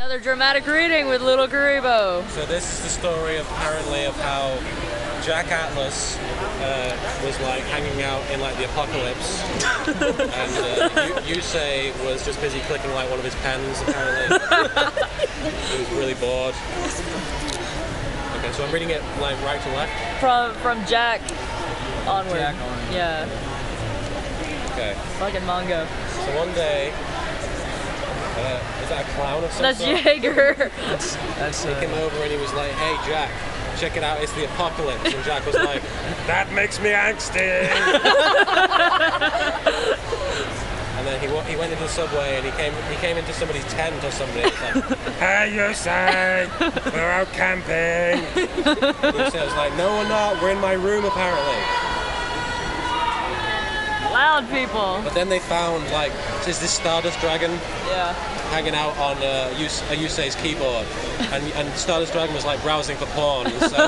Another dramatic reading with Little Garibo. So this is the story apparently of how Jack Atlus was like hanging out in like the apocalypse, and Yusei was just busy clicking like one of his pens apparently. He was really bored. Okay, so I'm reading it like right to left. From Jack onward. Jack onward. Yeah. Okay. Fucking manga. So one day, is that a clown or something? That's Jaeger. That's He came over and he was like, "Hey Jack, check it out, it's the apocalypse." And Jack was like, "That makes me angsty." And then he went into the subway and he came into somebody's tent or something. He was like, "Hey Yusei, we're out camping." Yusei was like, "No, we're not. We're in my room apparently." Loud people. But then they found like this Stardust Dragon. Yeah. Hanging out on Yusei's keyboard, and Stardust Dragon was like browsing for porn, and so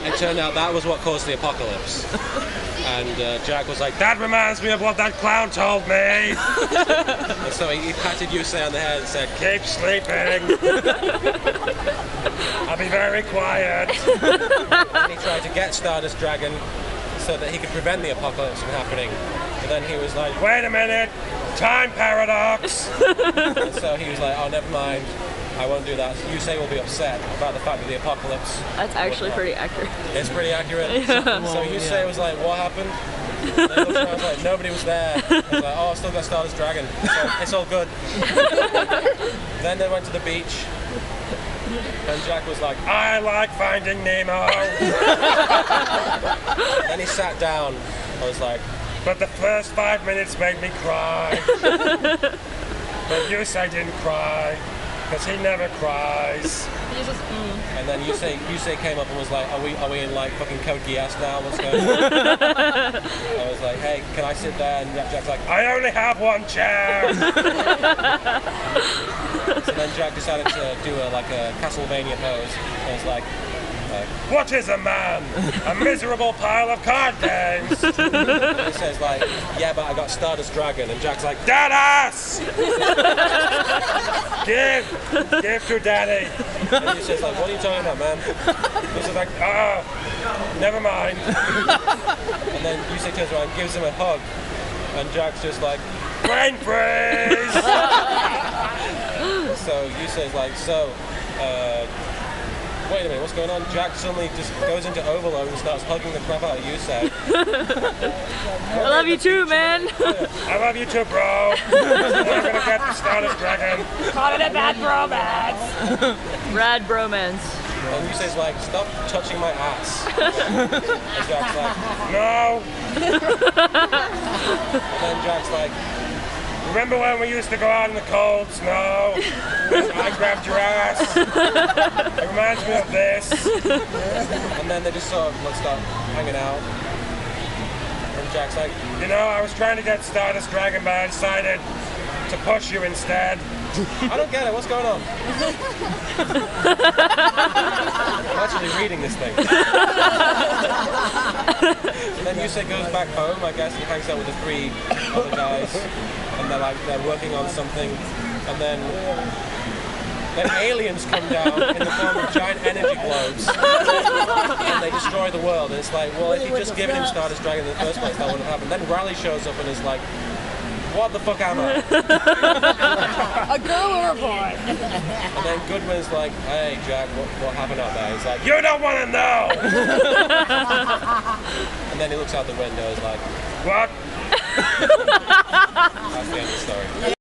it turned out that was what caused the apocalypse. And Jack was like, "That reminds me of what that clown told me." And so he patted Yusei on the head and said, "Keep sleeping. I'll be very quiet." And he tried to get Stardust Dragon so that he could prevent the apocalypse from happening. But then he was like, "Wait a minute, time paradox." And so he was like, "Oh, never mind, I won't do that. Yusei will be upset about the fact that the apocalypse." That's actually pretty accurate. It's pretty accurate. Yeah. So Yusei was like, "What happened?" And then he looked around, was like, "Nobody was there." I was like, "Oh, I still got Stardust Dragon, so it's all good." Then they went to the beach. And Jack was like, "I like Finding Nemo." Then he sat down. I was like, "But the first 5 minutes made me cry." But Yusei didn't cry, because he never cries. And then Yusei came up and was like, are we in like fucking Code Geass now? What's going on? I was like, "Hey, can I sit there?" And Jack's like, "I only have one chair." So then Jack decided to do a Castlevania pose. I was like, "What is a man? A miserable pile of card games." And he says like, "Yeah, but I got Stardust Dragon." And Jack's like, "Deadass! Give to Daddy." And he says like, "What are you talking about, man?" He says like, never mind." And then Yusei turns around and gives him a hug. And Jack's just like, "Brain freeze!" So Yusei's like, "Wait a minute, what's going on?" Jack suddenly just goes into overload and starts hugging the crap out of Yusei. I love you too, man. "I love you too, bro. I'm gonna get the Stardust Dragon." Call it a bad bromance. Rad bromance. And Yusei's like, "Stop touching my ass." And Jack's like, "No." And then Jack's like, "Remember when we used to go out in the cold snow? I grabbed your ass. It reminds me of this." And then they just sort of start hanging out. And Jack's like, "You know, I was trying to get Stardust Dragon, but I decided to push you instead." I don't get it. What's going on? I'm actually reading this thing. And then Yusei goes back home. I guess he hangs out with the 3 other guys. And they're working on something, and then aliens come down in the form of giant energy globes, and they destroy the world. And it's like, well, if you just given him Stardust Dragon in the first place, that wouldn't have happened. Then Riley shows up and is like, "What the fuck am I?" A girl or a boy? And then Goodwin's like, "Hey Jack, what happened out there?" He's like, "You don't want to know." And then he looks out the window and is like, "What?" That's the end of the story.